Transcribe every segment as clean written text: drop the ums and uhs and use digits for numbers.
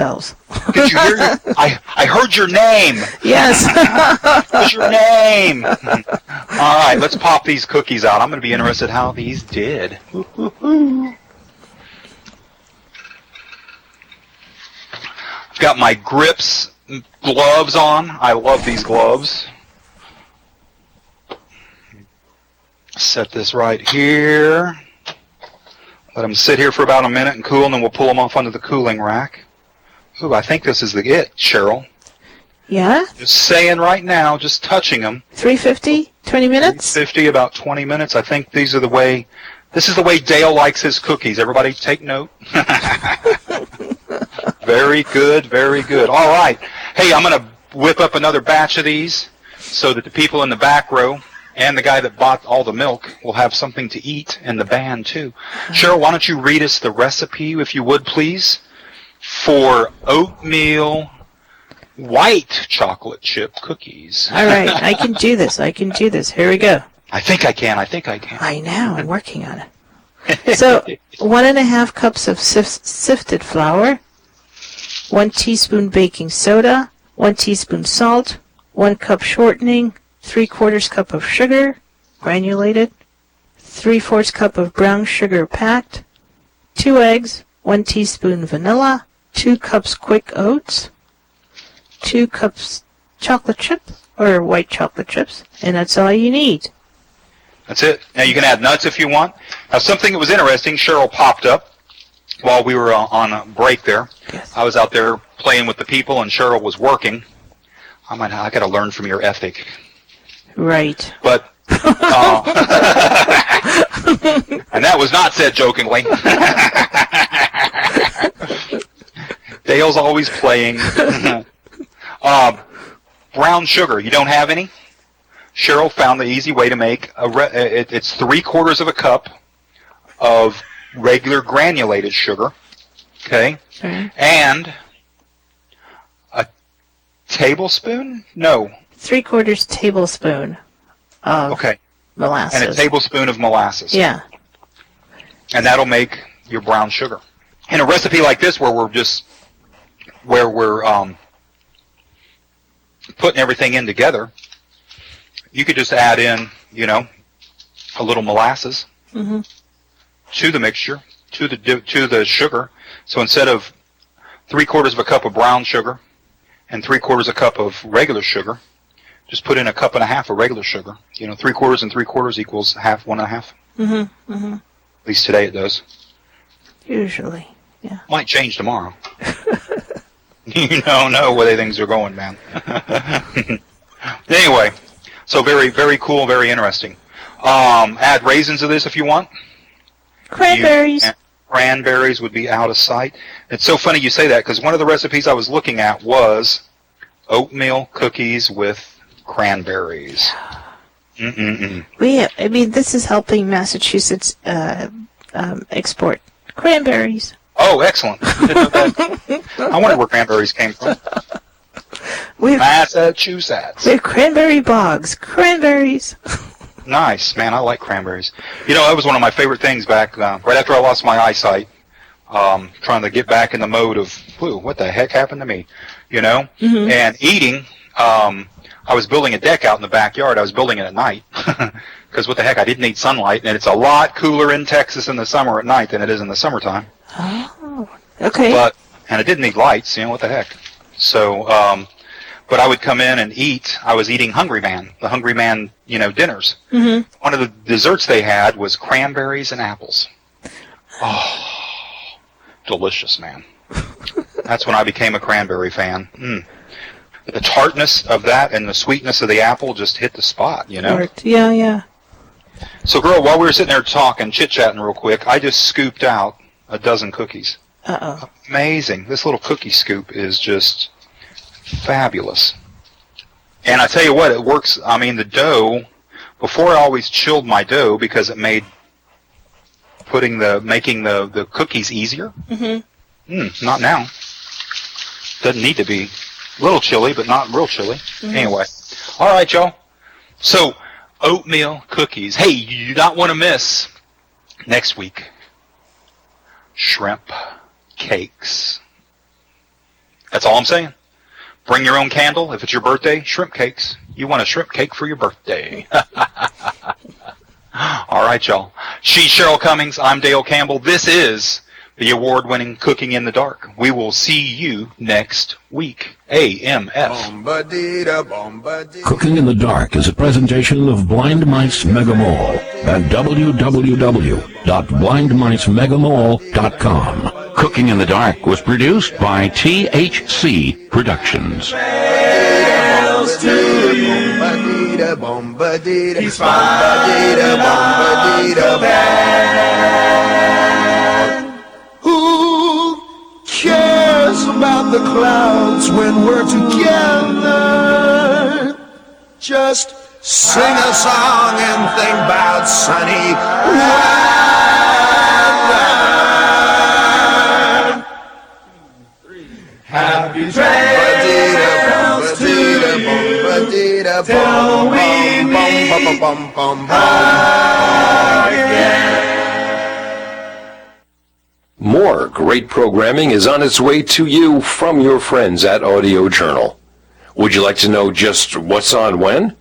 bells. Did you hear? I heard your name. Yes. What's your name? All right, let's pop these cookies out. I'm going to be interested how these did. I've got my grips gloves on. I love these gloves. Set this right here. Let them sit here for about a minute and cool, and then we'll pull them off onto the cooling rack. Ooh, I think this is it, Cheryl. Yeah? Just saying right now, just touching them. 350? 20 minutes? 350, about 20 minutes. I think this is the way Dale likes his cookies. Everybody take note. Very good, very good. All right. Hey, I'm going to whip up another batch of these so that the people in the back row and the guy that bought all the milk will have something to eat, and the band too. Cheryl, why don't you read us the recipe, if you would, please, for oatmeal white chocolate chip cookies. All right, I can do this. Here we go. I think I can. I know, I'm working on it. So, 1.5 cups of sifted flour, 1 teaspoon baking soda, 1 teaspoon salt, 1 cup shortening, 3/4 cup of sugar, granulated, 3/4 cup of brown sugar packed, 2 eggs, 1 teaspoon vanilla, 2 cups quick oats, 2 cups chocolate chip or white chocolate chips, and that's all you need. That's it. Now you can add nuts if you want. Now something that was interesting, Cheryl popped up while we were on a break there. Yes. I was out there playing with the people, and Cheryl was working. I got to learn from your ethic. Right. But, and that was not said jokingly. Dale's always playing. Brown sugar. You don't have any? Cheryl found the easy way to make it's 3/4 cup of regular granulated sugar. Okay? And a tablespoon? No. 3/4 tablespoon of molasses. And a tablespoon of molasses. Yeah. And that'll make your brown sugar. In a recipe like this where we're putting everything in together, you could just add in, a little molasses to the mixture, to the sugar. So instead of 3/4 cup of brown sugar and 3/4 cup of regular sugar, just put in 1.5 cups of regular sugar. 3/4 and 3/4 equals half, 1.5. At least today it does. Usually, yeah. Might change tomorrow. You don't know where things are going, man. Anyway, so very, very cool, very interesting. Add raisins to this if you want. Cranberries. Cranberries would be out of sight. It's so funny you say that, because one of the recipes I was looking at was oatmeal cookies with cranberries. This is helping Massachusetts export cranberries. Oh, excellent. I wonder where cranberries came from. Massachusetts. We have cranberry bogs. Cranberries. Nice, man. I like cranberries. That was one of my favorite things back right after I lost my eyesight. Trying to get back in the mode of, what the heck happened to me? And eating. I was building a deck out in the backyard. I was building it at night because what the heck, I didn't need sunlight, and it's a lot cooler in Texas in the summer at night than it is in the summertime. Oh, okay. And it didn't need lights, what the heck. So, but I would come in and eat. I was eating the Hungry Man, dinners. One of the desserts they had was cranberries and apples. Oh, delicious, man. That's when I became a cranberry fan. The tartness of that and the sweetness of the apple just hit the spot, Yeah. So, girl, while we were sitting there talking, chit-chatting real quick, I just scooped out a dozen cookies. Uh-oh. Amazing. This little cookie scoop is just fabulous. And I tell you what, it works. I mean, the dough, before I always chilled my dough because it made making the cookies easier. Not now. Doesn't need to be. A little chilly, but not real chilly. Anyway. All right, y'all. So, oatmeal cookies. Hey, you do not want to miss next week shrimp cakes. That's all I'm saying. Bring your own candle. If it's your birthday, shrimp cakes. You want a shrimp cake for your birthday. All right, y'all. She's Cheryl Cummings. I'm Dale Campbell. This is the award-winning Cooking in the Dark. We will see you next week. AMF. Cooking in the Dark is a presentation of Blind Mice Mega Mall at www.blindmicemegamall.com. Cooking in the Dark was produced by THC Productions. He's who cares about the clouds when we're together? Just sing a song and think about sunny weather. Happy trails to you till we meet again. More great programming is on its way to you from your friends at Audio Journal. Would you like to know just what's on when?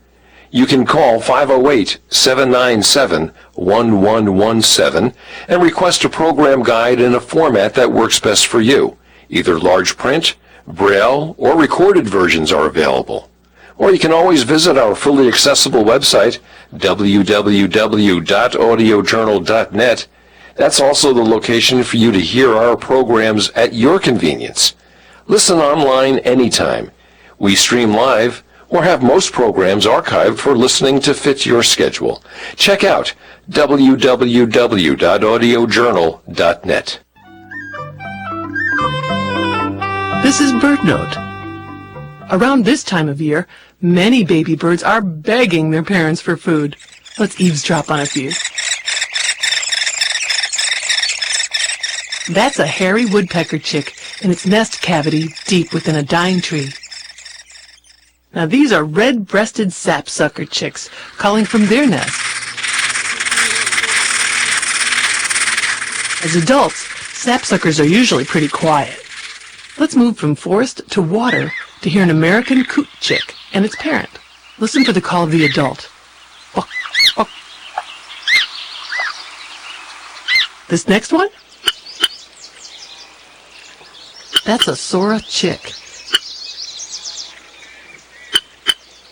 You can call 508-797-1117 and request a program guide in a format that works best for you. Either large print, Braille, or recorded versions are available. Or you can always visit our fully accessible website, www.audiojournal.net. That's also the location for you to hear our programs at your convenience. Listen online anytime. We stream live or have most programs archived for listening to fit your schedule. Check out www.audiojournal.net. This is BirdNote. Around this time of year, many baby birds are begging their parents for food. Let's eavesdrop on a few. That's a hairy woodpecker chick in its nest cavity deep within a dying tree. Now these are red-breasted sapsucker chicks calling from their nest. As adults, sapsuckers are usually pretty quiet. Let's move from forest to water to hear an American coot chick and its parent. Listen for the call of the adult. Buck, buck. This next one? That's a Sora chick,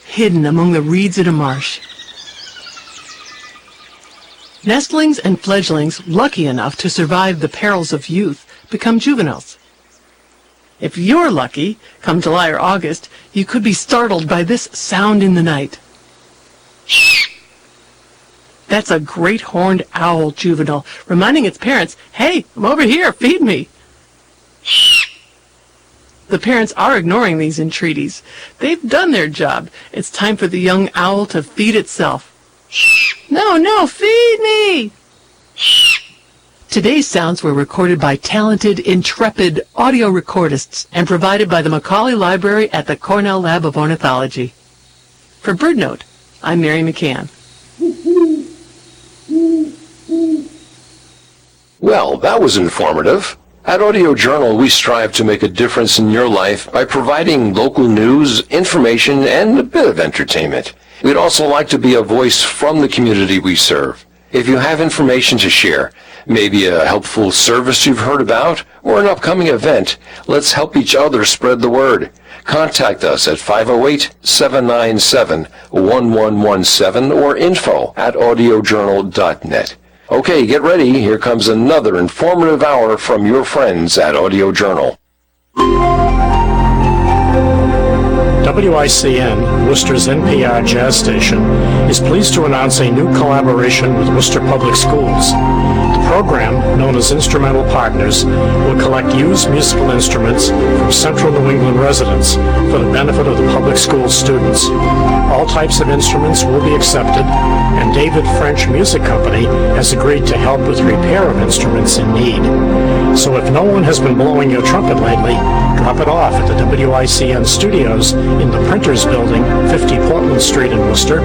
hidden among the reeds in a marsh. Nestlings and fledglings lucky enough to survive the perils of youth become juveniles. If you're lucky, come July or August, you could be startled by this sound in the night. That's a great horned owl juvenile, reminding its parents, "Hey, I'm over here, feed me." The parents are ignoring these entreaties. They've done their job. It's time for the young owl to feed itself. No, feed me! Today's sounds were recorded by talented, intrepid audio recordists and provided by the Macaulay Library at the Cornell Lab of Ornithology. For BirdNote, I'm Mary McCann. Well, that was informative. At Audio Journal, we strive to make a difference in your life by providing local news, information, and a bit of entertainment. We'd also like to be a voice from the community we serve. If you have information to share, maybe a helpful service you've heard about, or an upcoming event, let's help each other spread the word. Contact us at 508-797-1117 or info@audiojournal.net. Okay, get ready. Here comes another informative hour from your friends at Audio Journal. WICN, Worcester's NPR jazz station, is pleased to announce a new collaboration with Worcester Public Schools. The program, known as Instrumental Partners, will collect used musical instruments from central New England residents for the benefit of the public school students. All types of instruments will be accepted, and David French Music Company has agreed to help with repair of instruments in need. So if no one has been blowing your trumpet lately, drop it off at the WICN studios in the Printers Building, 50 Portland Street in Worcester,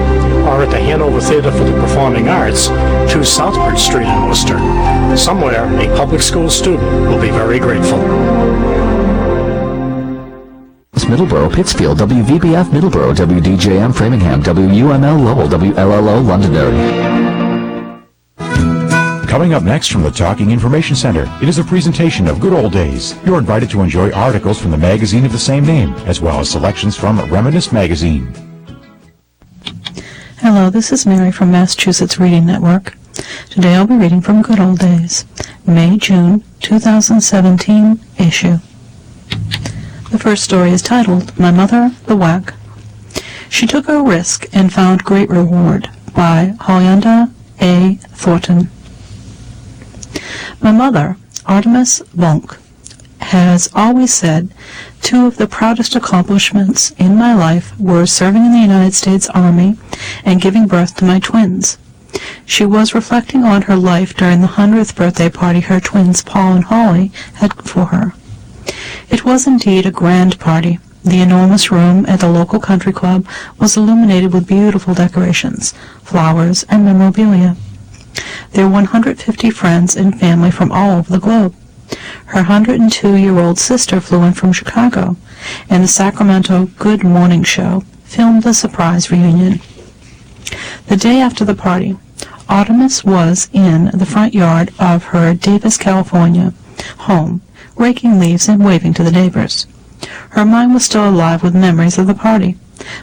or at the Hanover Theater for the Performing Arts, 2 Southbridge Street in Worcester. Somewhere, a public school student will be very grateful. Middleborough, Pittsfield, WVBF Middleborough, WDJM Framingham, WUML Lowell, WLLO Londonderry. Coming up next from the Talking Information Center, it is a presentation of Good Old Days. You're invited to enjoy articles from the magazine of the same name, as well as selections from Reminisce Magazine. Hello, this is Mary from Massachusetts Reading Network. Today I'll be reading from Good Old Days, May-June 2017 issue. The first story is titled, My Mother, the Whack. She Took a Risk and Found Great Reward by Hollanda A. Thornton. My mother, Artemis Vonk, has always said two of the proudest accomplishments in my life were serving in the United States Army and giving birth to my twins. She was reflecting on her life during the 100th birthday party her twins Paul and Holly had for her. It was indeed a grand party. The enormous room at the local country club was illuminated with beautiful decorations, flowers, and memorabilia. There were 150 friends and family from all over the globe. Her 102-year-old sister flew in from Chicago, and the Sacramento Good Morning Show filmed the surprise reunion. The day after the party, Artemis was in the front yard of her Davis, California home, raking leaves and waving to the neighbors. Her mind was still alive with memories of the party,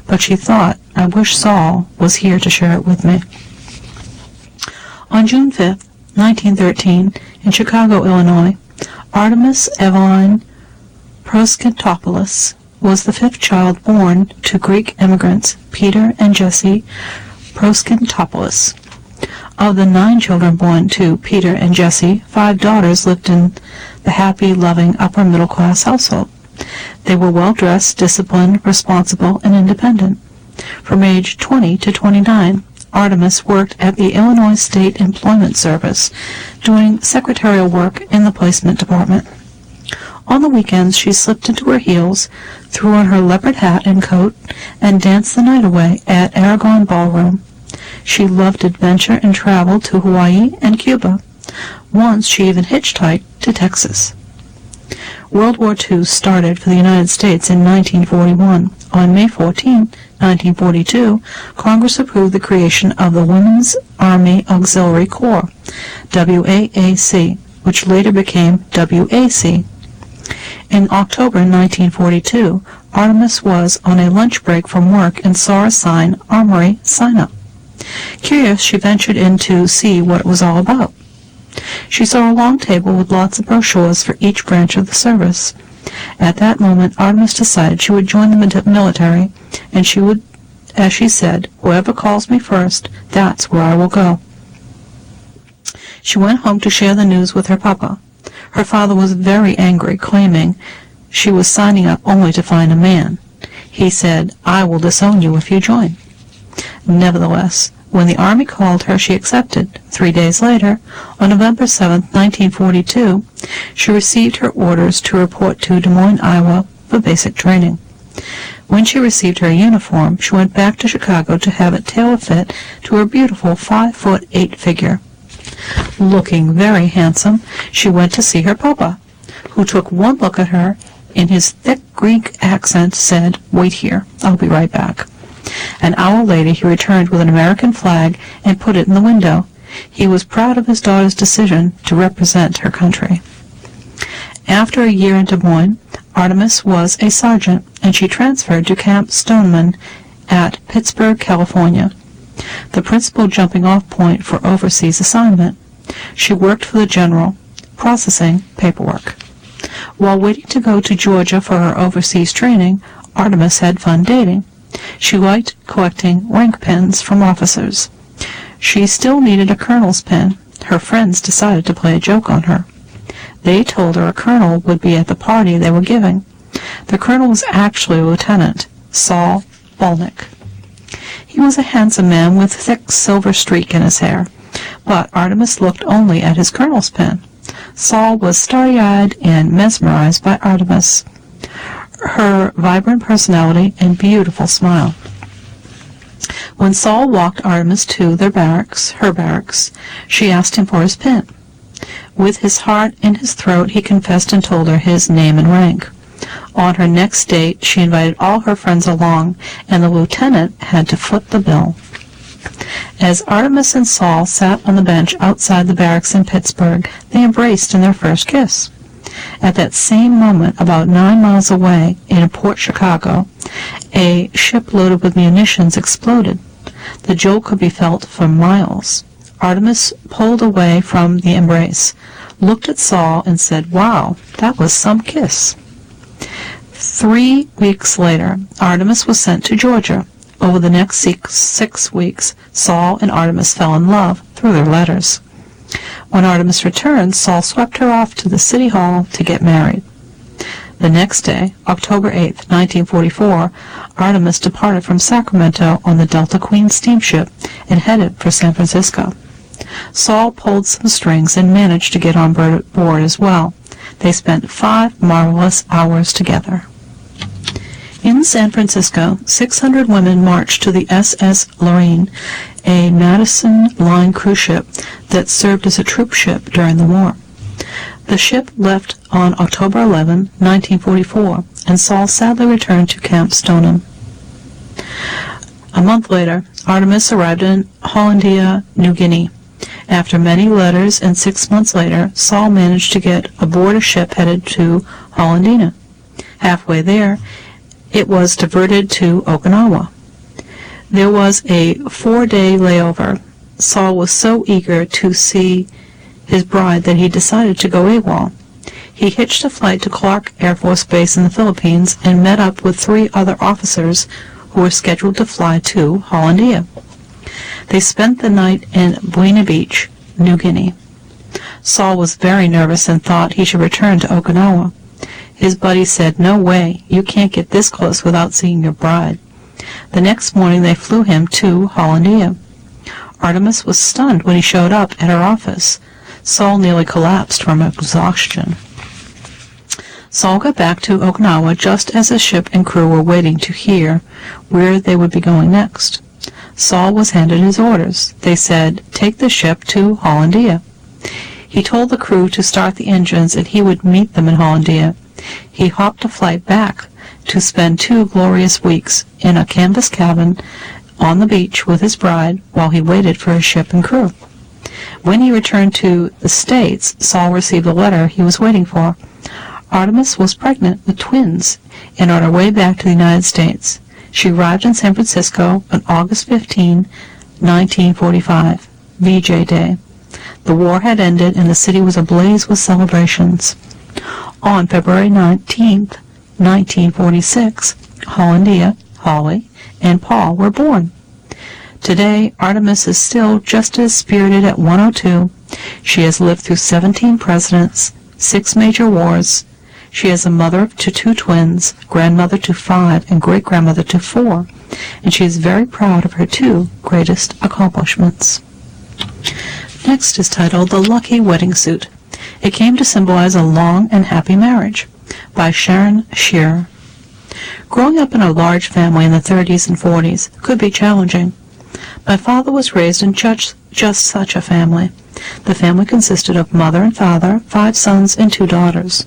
but she thought, I wish Saul was here to share it with me. On June 5, 1913, in Chicago, Illinois, Artemis Eveline Proskentopoulos was the fifth child born to Greek immigrants Peter and Jessie Proskentopoulos. Of the 9 children born to Peter and Jessie, 5 daughters lived in the happy, loving, upper-middle-class household. They were well-dressed, disciplined, responsible, and independent. From age 20 to 29, Artemis worked at the Illinois State Employment Service, doing secretarial work in the placement department. On the weekends, she slipped into her heels, threw on her leopard hat and coat, and danced the night away at Aragon Ballroom. She loved adventure and traveled to Hawaii and Cuba. Once she even hitchhiked to Texas. World War II started for the United States in 1941. On May 14, 1942, Congress approved the creation of the Women's Army Auxiliary Corps, WAAC, which later became WAC. In October 1942, Artemis was on a lunch break from work and saw a sign, Armory Sign Up. Curious, she ventured in to see what it was all about. She saw a long table with lots of brochures for each branch of the service. At that moment, Artemis decided she would join the military, and she would, as she said, whoever calls me first, that's where I will go. She went home to share the news with her papa. Her father was very angry, claiming she was signing up only to find a man. He said, I will disown you if you join. Nevertheless, when the Army called her, she accepted. 3 days later, on November 7, 1942, she received her orders to report to Des Moines, Iowa, for basic training. When she received her uniform, she went back to Chicago to have it tailor-fit to her beautiful 5'8" figure. Looking very handsome, she went to see her papa, who took one look at her. In his thick Greek accent said, Wait here, I'll be right back. An hour later, he returned with an American flag and put it in the window. He was proud of his daughter's decision to represent her country. After a year in Des Moines, Artemis was a sergeant, and she transferred to Camp Stoneman at Pittsburgh, California, the principal jumping-off point for overseas assignment. She worked for the general, processing paperwork. While waiting to go to Georgia for her overseas training, Artemis had fun dating. She liked collecting rank pins from officers. She still needed a colonel's pin. Her friends decided to play a joke on her. They told her a colonel would be at the party they were giving. The colonel was actually a lieutenant, Saul Bolnick. He was a handsome man with a thick silver streak in his hair, but Artemis looked only at his colonel's pin. Saul was starry-eyed and mesmerized by Artemis, her vibrant personality and beautiful smile. When Saul walked Artemis to her barracks, she asked him for his pin. With his heart in his throat, he confessed and told her his name and rank. On her next date, she invited all her friends along, and the lieutenant had to foot the bill. As Artemis and Saul sat on the bench outside the barracks in Pittsburgh, they embraced in their first kiss. At that same moment, about 9 miles away, in Port Chicago, a ship loaded with munitions exploded. The jolt could be felt for miles. Artemis pulled away from the embrace, looked at Saul, and said, "Wow, that was some kiss." 3 weeks later, Artemis was sent to Georgia. Over the next 6 weeks, Saul and Artemis fell in love through their letters. When Artemis returned, Saul swept her off to the city hall to get married. The next day, October 8, 1944, Artemis departed from Sacramento on the Delta Queen steamship and headed for San Francisco. Saul pulled some strings and managed to get on board as well. They spent 5 marvelous hours together. In San Francisco, 600 women marched to the SS Lorraine, a Madison Line cruise ship that served as a troop ship during the war. The ship left on October 11, 1944, and Saul sadly returned to Camp Stoneham. A month later, Artemis arrived in Hollandia, New Guinea. After many letters and 6 months later, Saul managed to get aboard a ship headed to Hollandia. Halfway there, it was diverted to Okinawa. There was a 4-day layover. Saul was so eager to see his bride that he decided to go AWOL. He hitched a flight to Clark Air Force Base in the Philippines and met up with 3 other officers who were scheduled to fly to Hollandia. They spent the night in Buena Beach, New Guinea. Saul was very nervous and thought he should return to Okinawa. His buddy said, "No way, you can't get this close without seeing your bride." The next morning they flew him to Hollandia. Artemis was stunned when he showed up at her office. Saul nearly collapsed from exhaustion. Saul got back to Okinawa just as the ship and crew were waiting to hear where they would be going next. Saul was handed his orders. They said, "Take the ship to Hollandia." He told the crew to start the engines and he would meet them in Hollandia. He hopped a flight back to spend 2 glorious weeks in a canvas cabin on the beach with his bride while he waited for his ship and crew. When he returned to the States, Saul received the letter he was waiting for. Artemis was pregnant with twins and on her way back to the United States. She arrived in San Francisco on August 15, 1945, VJ Day. The war had ended and the city was ablaze with celebrations. On February 19, 1946, Hollandia, Holly, and Paul were born. Today, Artemis is still just as spirited at 102. She has lived through 17 presidents, 6 major wars. She is a mother to 2 twins, grandmother to 5, and great-grandmother to 4, and she is very proud of her 2 greatest accomplishments. Next is titled The Lucky Wedding Suit. It came to symbolize a long and happy marriage, by Sharon Shearer. Growing up in a large family in the 30s and 40s could be challenging. My father was raised in just such a family. The family consisted of mother and father, 5 sons and 2 daughters.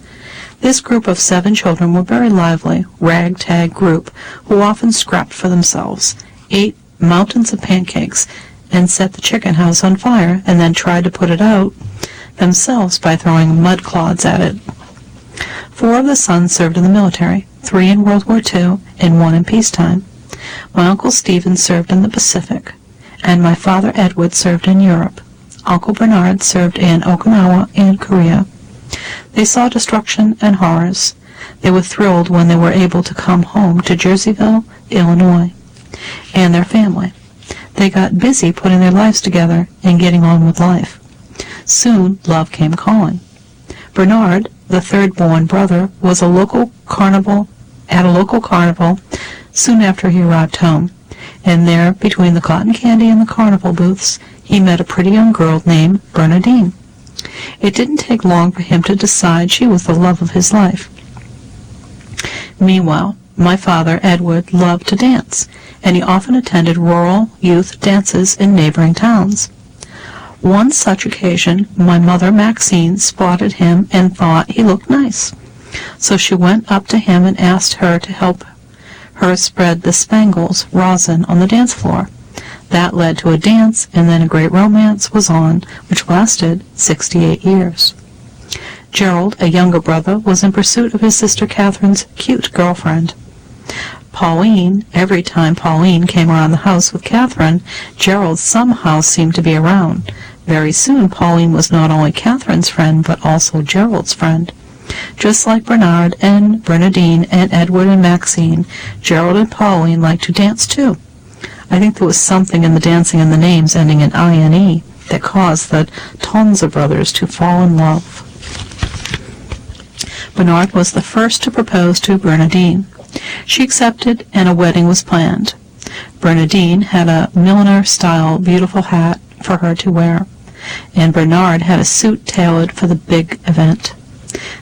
This group of 7 children were very lively, ragtag group who often scrapped for themselves, ate mountains of pancakes, and set the chicken house on fire, and then tried to put it out themselves by throwing mud clods at it. 4 of the sons served in the military, 3 in World War II and 1 in peacetime. My Uncle Stephen served in the Pacific, and my father Edward served in Europe. Uncle Bernard served in Okinawa and Korea. They saw destruction and horrors. They were thrilled when they were able to come home to Jerseyville, Illinois, and their family. They got busy putting their lives together and getting on with life. Soon, love came calling. Bernard, the third-born brother, was at a local carnival soon after he arrived home, and there, between the cotton candy and the carnival booths, he met a pretty young girl named Bernadine. It didn't take long for him to decide she was the love of his life. Meanwhile, my father, Edward, loved to dance, and he often attended rural youth dances in neighboring towns. One such occasion, my mother, Maxine, spotted him and thought he looked nice. So she went up to him and asked her to help her spread the spangles, rosin, on the dance floor. That led to a dance, and then a great romance was on, which lasted 68 years. Gerald, a younger brother, was in pursuit of his sister Catherine's cute girlfriend. Pauline, every time Pauline came around the house with Catherine, Gerald somehow seemed to be around. Very soon, Pauline was not only Catherine's friend, but also Gerald's friend. Just like Bernard and Bernardine and Edward and Maxine, Gerald and Pauline liked to dance too. I think there was something in the dancing and the names ending in I-N-E that caused the Tonza brothers to fall in love. Bernard was the first to propose to Bernardine. She accepted, and a wedding was planned. Bernardine had a milliner-style beautiful hat for her to wear, and Bernard had a suit tailored for the big event.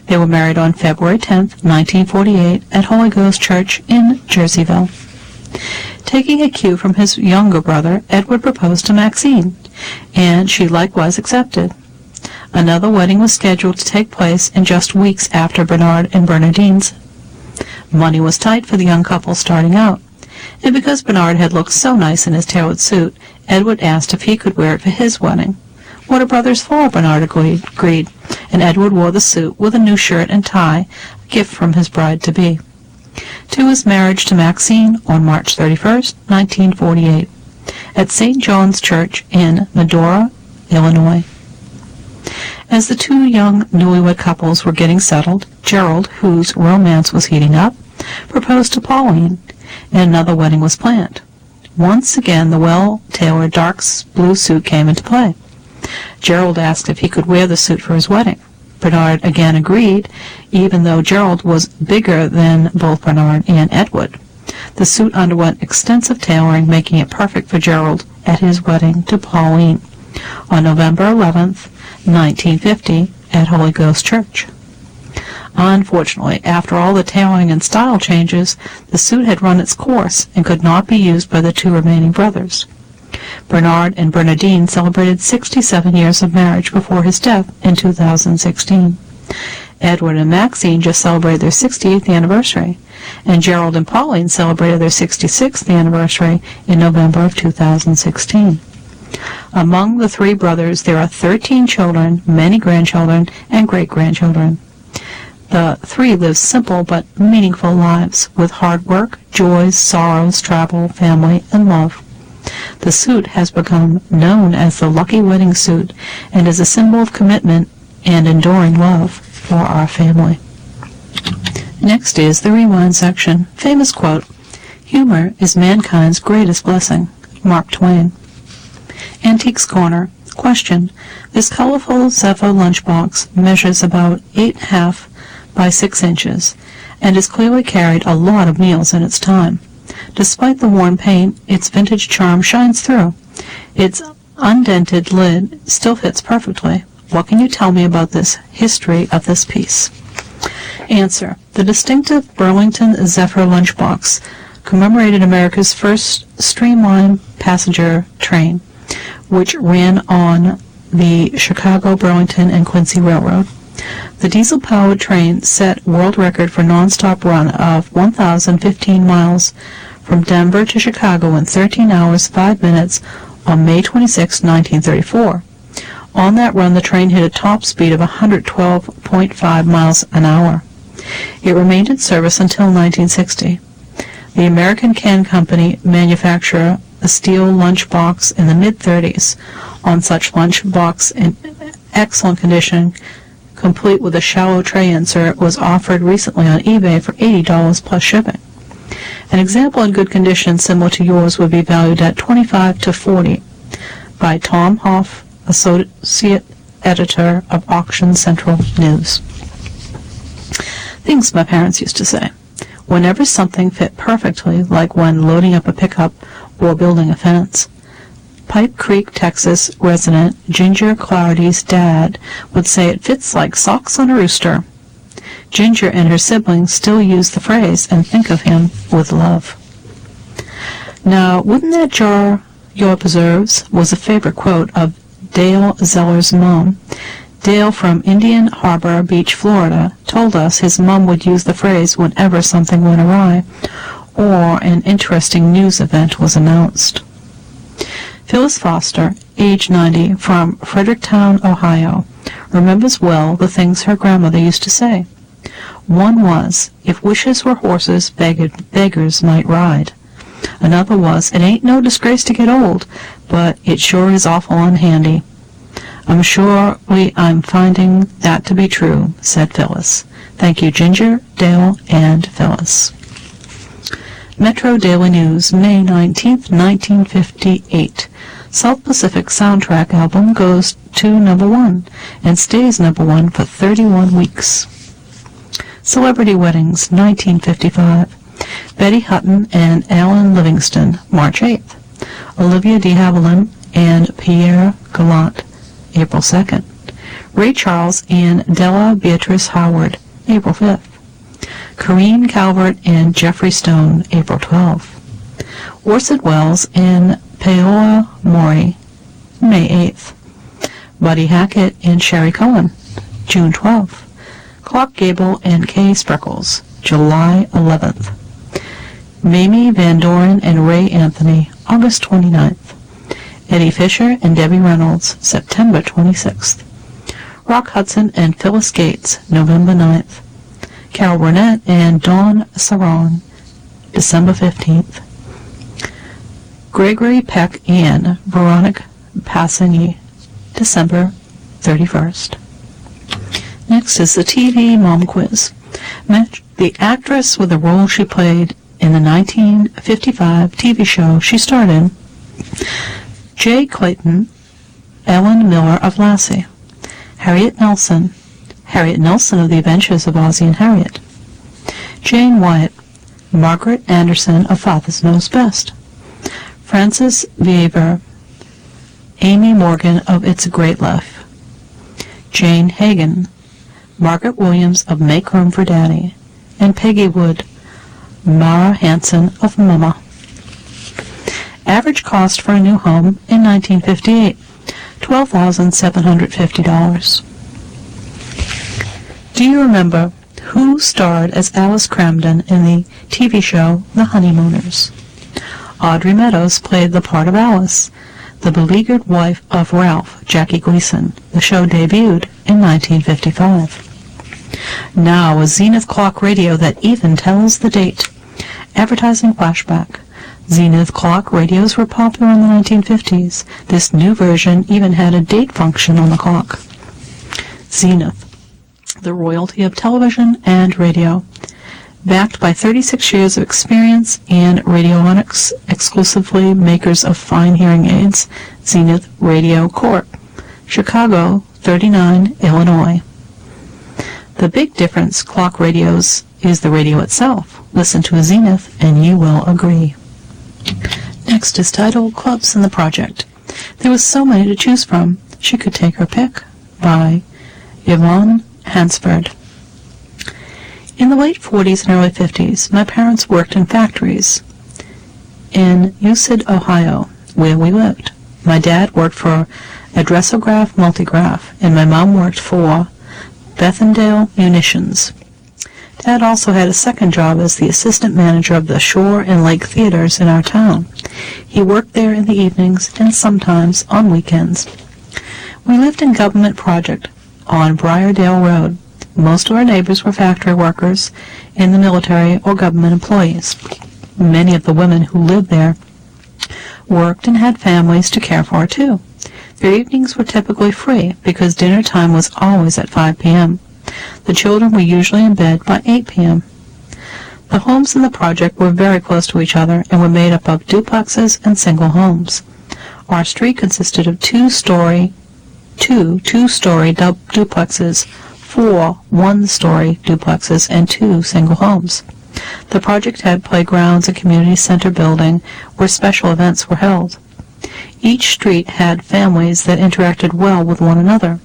They were married on February 10th, 1948, at Holy Ghost Church in Jerseyville. Taking a cue from his younger brother, Edward proposed to Maxine, and she likewise accepted. Another wedding was scheduled to take place in just weeks after Bernard and Bernardine's. Money was tight for the young couple starting out, and because Bernard had looked so nice in his tailored suit, Edward asked if he could wear it for his wedding. What are brothers for? Bernard agreed, and Edward wore the suit with a new shirt and tie, a gift from his bride-to-be. To his marriage to Maxine on March 31st, 1948, at St. John's Church in Medora, Illinois. As the two young newlywed couples were getting settled, Gerald, whose romance was heating up, proposed to Pauline, and another wedding was planned. Once again, the well-tailored dark blue suit came into play. Gerald asked if he could wear the suit for his wedding. Bernard again agreed, even though Gerald was bigger than both Bernard and Edward. The suit underwent extensive tailoring, making it perfect for Gerald at his wedding to Pauline on November 11th, 1950, at Holy Ghost Church. Unfortunately, after all the tailoring and style changes, the suit had run its course and could not be used by the two remaining brothers. Bernard and Bernardine celebrated 67 years of marriage before his death in 2016. Edward and Maxine just celebrated their 68th anniversary, and Gerald and Pauline celebrated their 66th anniversary in November of 2016. Among the three brothers, there are 13 children, many grandchildren, and great-grandchildren. The three live simple but meaningful lives with hard work, joys, sorrows, travel, family, and love. The suit has become known as the Lucky Wedding Suit and is a symbol of commitment and enduring love for our family. Next is the Rewind section. Famous quote, "Humor is mankind's greatest blessing." Mark Twain. Antiques Corner. Question. This colorful Zephyr lunchbox measures about 8.5 by 6 inches and has clearly carried a lot of meals in its time. Despite the worn paint, its vintage charm shines through. Its undented lid still fits perfectly. What can you tell me about this history of this piece? Answer. The distinctive Burlington Zephyr lunchbox commemorated America's first streamlined passenger train, which ran on the Chicago, Burlington, and Quincy Railroad. The diesel-powered train set world record for non-stop run of 1,015 miles from Denver to Chicago in 13 hours, 5 minutes on May 26, 1934. On that run, the train hit a top speed of 112.5 miles an hour. It remained in service until 1960. The American Can Company manufactured a steel lunchbox in the mid-30s. On such lunchbox in excellent condition, complete with a shallow tray insert, was offered recently on eBay for $80 plus shipping. An example in good condition similar to yours would be valued at $25 to $40 by Tom Hoff, Associate Editor of Auction Central News. Things my parents used to say. Whenever something fit perfectly, like when loading up a pickup or building a fence. Pipe Creek, Texas resident Ginger Clarity's dad would say it fits like socks on a rooster. Ginger and her siblings still use the phrase and think of him with love. Now, wouldn't that jar your preserves was a favorite quote of Dale Zeller's mom, Dale from Indian Harbor Beach, Florida, told us his mom would use the phrase whenever something went awry or an interesting news event was announced. Phyllis Foster, age 90, from Fredericktown, Ohio, remembers well the things her grandmother used to say. One was, if wishes were horses, beggars might ride. Another was, it ain't no disgrace to get old, but it sure is awful unhandy. I'm finding that to be true, said Phyllis. Thank you, Ginger, Dale, and Phyllis. Metro Daily News, May 19, 1958. South Pacific soundtrack album goes to number 1 and stays number 1 for 31 weeks. Celebrity Weddings, 1955. Betty Hutton and Alan Livingston, March 8th. Olivia de Havilland and Pierre Gallant, April 2nd. Ray Charles and Della Beatrice Howard, April 5th. Corinne Calvert and Jeffrey Stone, April 12th. Orson Welles and Paola Mori, May 8th. Buddy Hackett and Sherry Cohen, June 12th. Clark Gable and Kay Spreckles, July 11th. Mamie Van Doren and Ray Anthony, August 29th. Eddie Fisher and Debbie Reynolds, September 26th. Rock Hudson and Phyllis Gates, November 9th. Carol Burnett and Dawn Sarong, December 15th. Gregory Peck and Veronica Passigny, December 31st. Next is the TV Mom Quiz. Match the actress with the role she played in the 1955 TV show she starred in. Jay Clayton, Ellen Miller of Lassie. Harriet Nelson of The Adventures of Ozzie and Harriet. Jane Wyatt, Margaret Anderson of Father Knows Best. Frances Weaver, Amy Morgan of It's a Great Life. Jane Hagen, Margaret Williams of Make Room for Daddy. And Peggy Wood, Mara Hansen of Mama. Average cost for a new home in 1958, $12,750. Do you remember who starred as Alice Cramden in the TV show The Honeymooners? Audrey Meadows played the part of Alice, the beleaguered wife of Ralph, Jackie Gleason. The show debuted in 1955. Now a Zenith clock radio that even tells the date. Advertising flashback. Zenith clock radios were popular in the 1950s. This new version even had a date function on the clock. Zenith, the royalty of television and radio. Backed by 36 years of experience and radionics, exclusively makers of fine hearing aids, Zenith Radio Corp. Chicago, 39, Illinois. The big difference clock radios is the radio itself. Listen to a Zenith and you will agree. Next is titled Clubs in the Project. There was so many to choose from. She could take her pick, by Yvonne Hansford. In the late 40s and early 50s, my parents worked in factories in Used, Ohio, where we lived. My dad worked for Adressograph Multigraph, and my mom worked for Bethendale Munitions. Dad also had a second job as the assistant manager of the shore and lake theaters in our town. He worked there in the evenings and sometimes on weekends. We lived in Government Project on Briardale Road. Most of our neighbors were factory workers in the military or government employees. Many of the women who lived there worked and had families to care for too. Their evenings were typically free because dinner time was always at 5 p.m. The children were usually in bed by 8 p.m. The homes in the project were very close to each other and were made up of duplexes and single homes. Our street consisted of two-story duplexes, 4 one-story duplexes, and 2 single homes. The project had playgrounds and community center building where special events were held. Each street had families that interacted well with one another.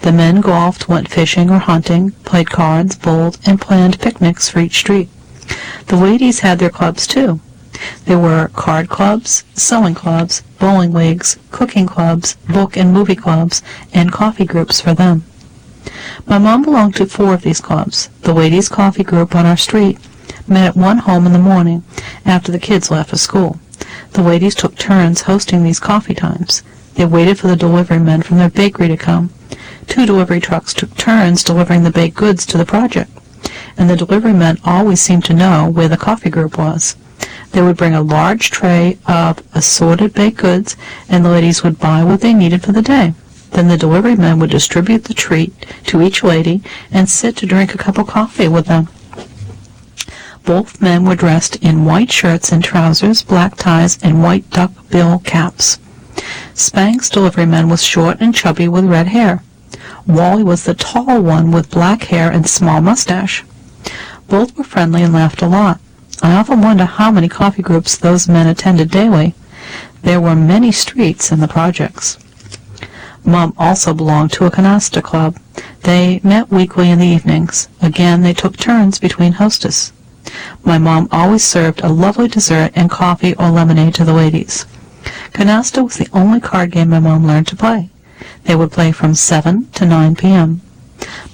The men golfed, went fishing or hunting, played cards, bowled, and planned picnics for each street. The ladies had their clubs too. There were card clubs, sewing clubs, bowling leagues, cooking clubs, book and movie clubs, and coffee groups for them. My mom belonged to 4 of these clubs. The ladies' coffee group on our street met at one home in the morning after the kids left for school. The ladies took turns hosting these coffee times. They waited for the delivery men from their bakery to come. 2 delivery trucks took turns delivering the baked goods to the project, and the delivery men always seemed to know where the coffee group was. They would bring a large tray of assorted baked goods, and the ladies would buy what they needed for the day. Then the delivery men would distribute the treat to each lady and sit to drink a cup of coffee with them. Both men were dressed in white shirts and trousers, black ties, and white duck-bill caps. Spank's delivery man was short and chubby with red hair. Wally was the tall one with black hair and small mustache. Both were friendly and laughed a lot. I often wonder how many coffee groups those men attended daily. There were many streets in the projects. Mom also belonged to a canasta club. They met weekly in the evenings. Again, they took turns between hostess. My mom always served a lovely dessert and coffee or lemonade to the ladies. Canasta was the only card game my mom learned to play. They would play from 7 to 9 p.m.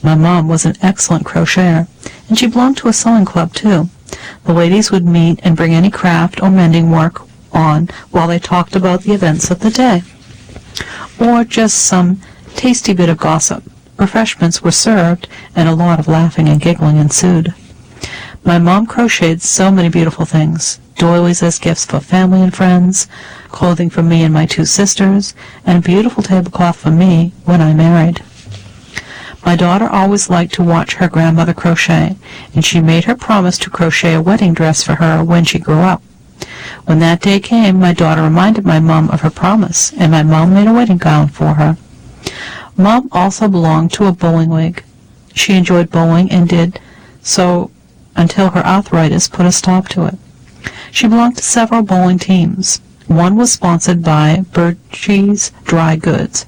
My mom was an excellent crocheter, and she belonged to a sewing club, too. The ladies would meet and bring any craft or mending work on while they talked about the events of the day, or just some tasty bit of gossip. Refreshments were served, and a lot of laughing and giggling ensued. My mom crocheted so many beautiful things: doilies as gifts for family and friends, clothing for me and my 2 sisters, and a beautiful tablecloth for me when I married. My daughter always liked to watch her grandmother crochet, and she made her promise to crochet a wedding dress for her when she grew up. When that day came, my daughter reminded my mom of her promise, and my mom made a wedding gown for her. Mom also belonged to a bowling league. She enjoyed bowling and did so until her arthritis put a stop to it. She belonged to several bowling teams. One was sponsored by Burgie's Dry Goods.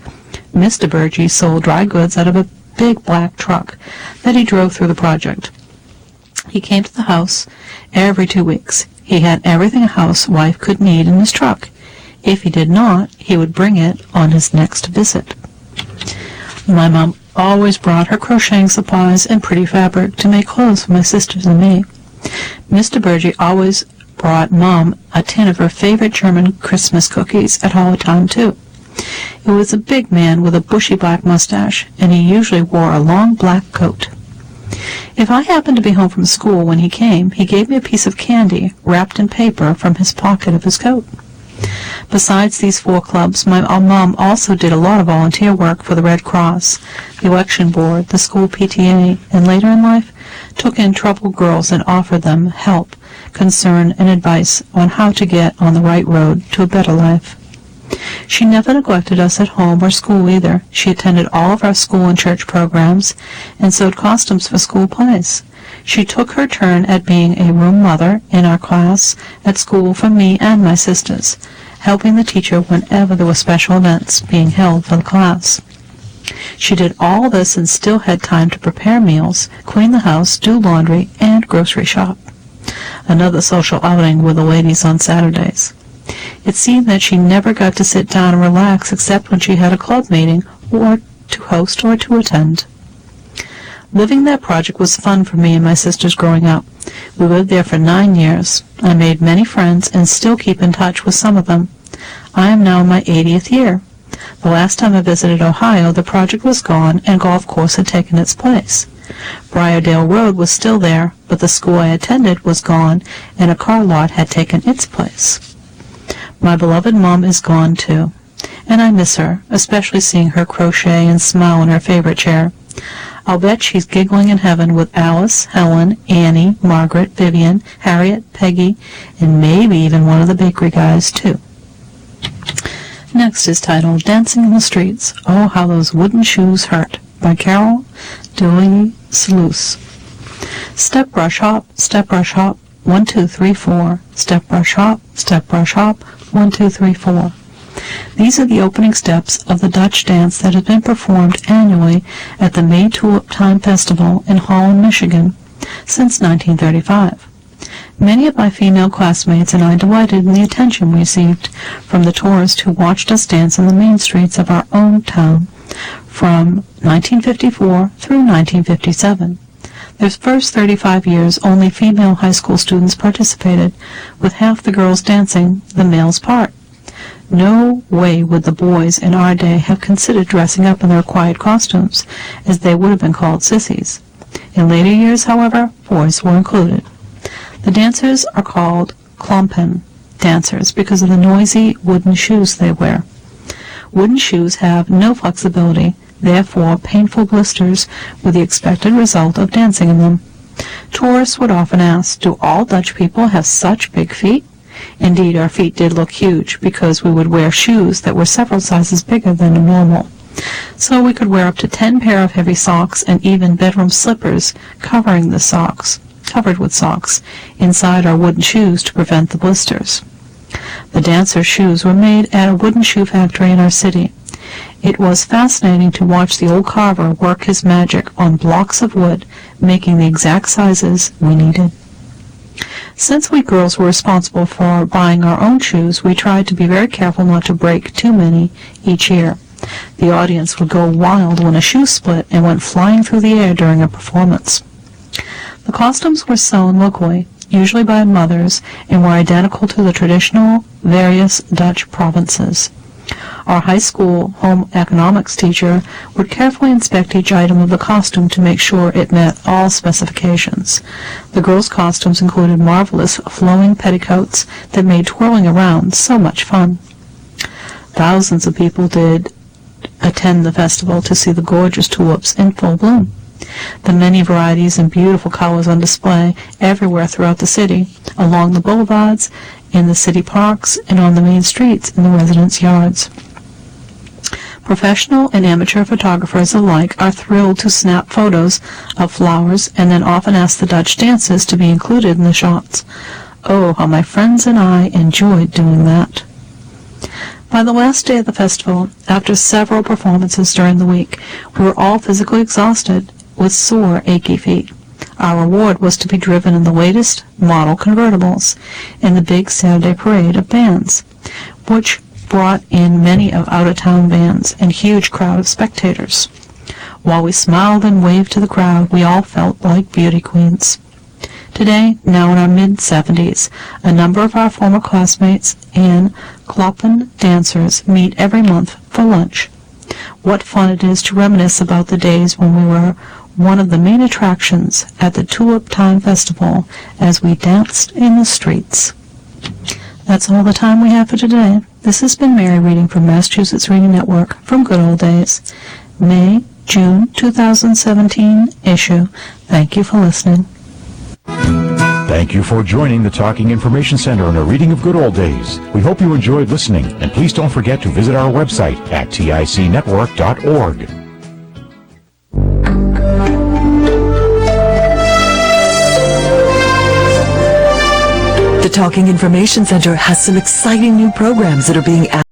Mr. Burgie sold dry goods out of a big black truck that he drove through the project. He came to the house every 2 weeks. He had everything a housewife could need in his truck. If he did not, he would bring it on his next visit. My mom always brought her crocheting supplies and pretty fabric to make clothes for my sisters and me. Mr. Burgie always brought Mom a tin of her favorite German Christmas cookies at holiday time, too. He was a big man with a bushy black mustache, and he usually wore a long black coat. If I happened to be home from school when he came, he gave me a piece of candy wrapped in paper from his pocket of his coat. Besides these 4 clubs, my mom also did a lot of volunteer work for the Red Cross, the election board, the school PTA, and later in life took in troubled girls and offered them help, concern, and advice on how to get on the right road to a better life. She never neglected us at home or school either. She attended all of our school and church programs and sewed costumes for school plays. She took her turn at being a room mother in our class at school for me and my sisters, helping the teacher whenever there were special events being held for the class. She did all this and still had time to prepare meals, clean the house, do laundry, and grocery shop. Another social outing with the ladies on Saturdays. It seemed that she never got to sit down and relax except when she had a club meeting, or to host or to attend. Living that project was fun for me and my sisters growing up. We lived there for 9 years. I made many friends and still keep in touch with some of them. I am now in my 80th year. The last time I visited Ohio, the project was gone and golf course had taken its place. Briardale Road was still there, but the school I attended was gone and a car lot had taken its place. My beloved Mom is gone, too, and I miss her, especially seeing her crochet and smile in her favorite chair. I'll bet she's giggling in heaven with Alice, Helen, Annie, Margaret, Vivian, Harriet, Peggy, and maybe even one of the bakery guys, too. Next is titled Dancing in the Streets, Oh, How Those Wooden Shoes Hurt, by Carol Dooley Sluice. Step, brush, hop, 1, 2, 3, 4. Step, brush, hop, 1, 2, 3, 4. These are the opening steps of the Dutch dance that has been performed annually at the May Tulip Time Festival in Holland, Michigan, since 1935. Many of my female classmates and I delighted in the attention we received from the tourists who watched us dance in the main streets of our own town from 1954 through 1957. The first 35 years, only female high school students participated, with half the girls dancing the males' part. No way would the boys in our day have considered dressing up in their quiet costumes, as they would have been called sissies. In later years, however, boys were included. The dancers are called klompen dancers because of the noisy wooden shoes they wear. Wooden shoes have no flexibility, therefore painful blisters were the expected result of dancing in them. Tourists would often ask, do all Dutch people have such big feet? Indeed, our feet did look huge because we would wear shoes that were several sizes bigger than normal. So we could wear up to 10 pair of heavy socks and even bedroom slippers covered with socks inside our wooden shoes to prevent the blisters. The dancers' shoes were made at a wooden shoe factory in our city. It was fascinating to watch the old carver work his magic on blocks of wood, making the exact sizes we needed. Since we girls were responsible for buying our own shoes, we tried to be very careful not to break too many each year. The audience would go wild when a shoe split and went flying through the air during a performance. The costumes were sewn locally, usually by mothers, and were identical to the traditional various Dutch provinces. Our high school home economics teacher would carefully inspect each item of the costume to make sure it met all specifications. The girls' costumes included marvelous flowing petticoats that made twirling around so much fun. Thousands of people did attend the festival to see the gorgeous tulips in full bloom. The many varieties and beautiful colors on display everywhere throughout the city, along the boulevards, in the city parks, and on the main streets in the residence yards. Professional and amateur photographers alike are thrilled to snap photos of flowers and then often ask the Dutch dances to be included in the shots. Oh, how my friends and I enjoyed doing that. By the last day of the festival, after several performances during the week, we were all physically exhausted with sore, achy feet. Our reward was to be driven in the latest model convertibles in the big Saturday parade of bands, which brought in many of out-of-town bands and huge crowd of spectators. While we smiled and waved to the crowd, we all felt like beauty queens. Today, now in our mid-70s, a number of our former classmates and kloppen dancers meet every month for lunch. What fun it is to reminisce about the days when we were one of the main attractions at the Tulip Time Festival as we danced in the streets. That's all the time we have for today. This has been Mary reading from Massachusetts Reading Network from Good Old Days, May, June 2017 issue. Thank you for listening. Thank you for joining the Talking Information Center on a reading of Good Old Days. We hope you enjoyed listening, and please don't forget to visit our website at ticnetwork.org. The Talking Information Center has some exciting new programs that are being added